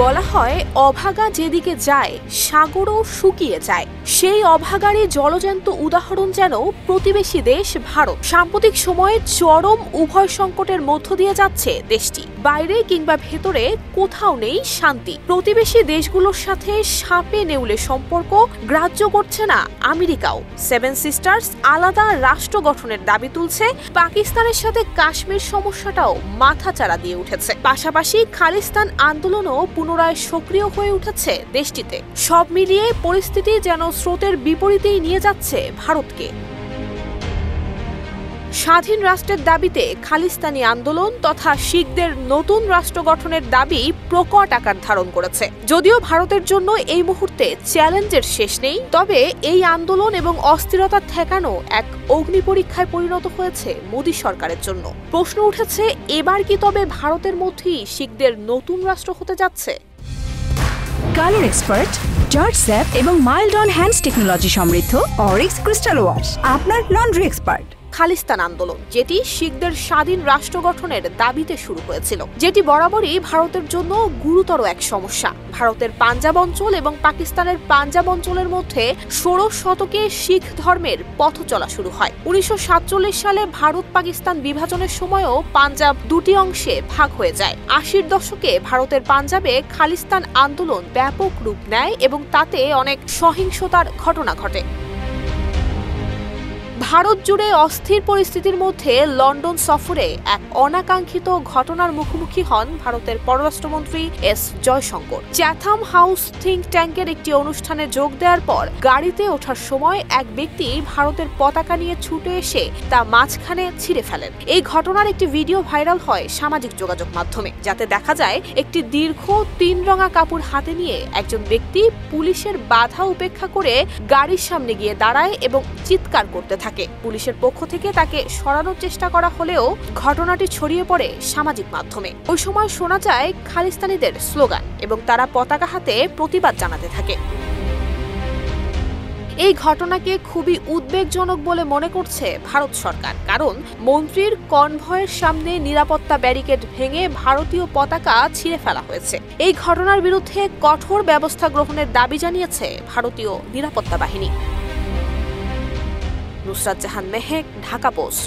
বলা হয় অভাগা যেদিকে যায় সাগরও শুকিয়ে যায়। সেই অভাগারই জলজ্যান্ত উদাহরণ যেন প্রতিবেশী দেশ ভারত। সাম্প্রতিক সময়ে চরম উভয় সংকটের মধ্য দিয়ে যাচ্ছে দেশটি। বাইরে কিংবা ভেতরে কোথাও নেই শান্তি। প্রতিবেশী দেশগুলোর সাথে সাপে নেউলে সম্পর্ক গ্রাহ্য করছে না আমেরিকাও। সেভেন সিস্টার্স আলাদা রাষ্ট্র গঠনের দাবি তুলছে। পাকিস্তানের সাথে কাশ্মীর সমস্যাটাও মাথাচাড়া দিয়ে উঠেছে। পাশাপাশি খালিস্তান আন্দোলনও পুনরায় সক্রিয় হয়ে উঠেছে দেশটিতে। সব মিলিয়ে পরিস্থিতি যেন স্রোতের বিপরীতেই নিয়ে যাচ্ছে ভারতকে। স্বাধীন রাষ্ট্রের দাবিতে খালিস্তানি আন্দোলন তথা শিখদের নতুন রাষ্ট্র গঠনের দাবি প্রকট আকার ধারণ করেছে। যদিও ভারতের জন্য এই মুহূর্তে চ্যালেঞ্জের শেষ নেই, তবে এই আন্দোলন এবং অস্থিরতা ঠেকানো এক অগ্নিপরীক্ষায় পরিণত হয়েছে মোদী সরকারের জন্য। প্রশ্ন উঠেছে, এবার কি তবে ভারতের মধ্যেই শিখদের নতুন রাষ্ট্র হতে যাচ্ছে? কালার এক্সপার্ট, জর্জ স্যাপ এবং মাইল্ড অন হ্যান্ডস টেকনোলজি সমৃদ্ধ অরিক্স ক্রিস্টাল ওয়াশ আপনার লন্ড্রি এক্সপার্ট। খালিস্তান আন্দোলন, যেটি শিখদের স্বাধীন রাষ্ট্র গঠনের দাবিতে শুরু হয়েছিল, যেটি বরাবরই ভারতের জন্য গুরুতর এক সমস্যা। ভারতের পাঞ্জাব অঞ্চল এবং পাকিস্তানের পাঞ্জাব অঞ্চলের মধ্যে 16 শতকে শিখ ধর্মের পথ চলা শুরু হয়। 1947 সালে ভারত পাকিস্তান বিভাজনের সময়ও পাঞ্জাব দুটি অংশে ভাগ হয়ে যায়। 80-র দশকে ভারতের পাঞ্জাবে খালিস্তান আন্দোলন ব্যাপক রূপ নেয় এবং তাতে অনেক সহিংসতার ঘটনা ঘটে। ভারত জুড়ে অস্থির পরিস্থিতির মধ্যে লন্ডন সফরে এক অনাকাঙ্ক্ষিত ঘটনার মুখোমুখি হন ভারতের পররাষ্ট্রমন্ত্রী S Jaishankar. Chatham house think ট্যাঙ্কের একটি অনুষ্ঠানে যোগ দেওয়ার পর গাড়িতে ওঠার সময় এক ব্যক্তি ভারতের পতাকা নিয়ে ছুটে এসে তা মাঝখানে ছিঁড়ে ফেলেন। এই ঘটনার একটি ভিডিও ভাইরাল হয় সামাজিক যোগাযোগ মাধ্যমে, যাতে দেখা যায় একটি দীর্ঘ 3 রঙা কাপড় হাতে নিয়ে একজন ব্যক্তি পুলিশের বাধা উপেক্ষা করে গাড়ির সামনে গিয়ে দাঁড়ায় এবং চিৎকার করতে থাকে। পুলিশের পক্ষ থেকে তাকে সরানোর চেষ্টা করা হলেও ঘটনাটি ছড়িয়ে পড়ে সামাজিক মাধ্যমে। ওই সময় শোনা যায় খালিস্তানিদের স্লোগান এবং তারা পতাকা হাতে প্রতিবাদ জানাতে থাকে। এই ঘটনাকে খুবই উদ্বেগজনক বলে মনে করছে ভারত সরকার, কারণ মন্ত্রীর কনভয়ের সামনে নিরাপত্তা ব্যারিকেড ভেঙে ভারতীয় পতাকা ছিঁড়ে ফেলা হয়েছে। এই ঘটনার বিরুদ্ধে কঠোর ব্যবস্থা গ্রহণের দাবি জানিয়েছে ভারতীয় নিরাপত্তা বাহিনী। নুসরাত জাহান মেহেক, ঢাকা পোস্ট।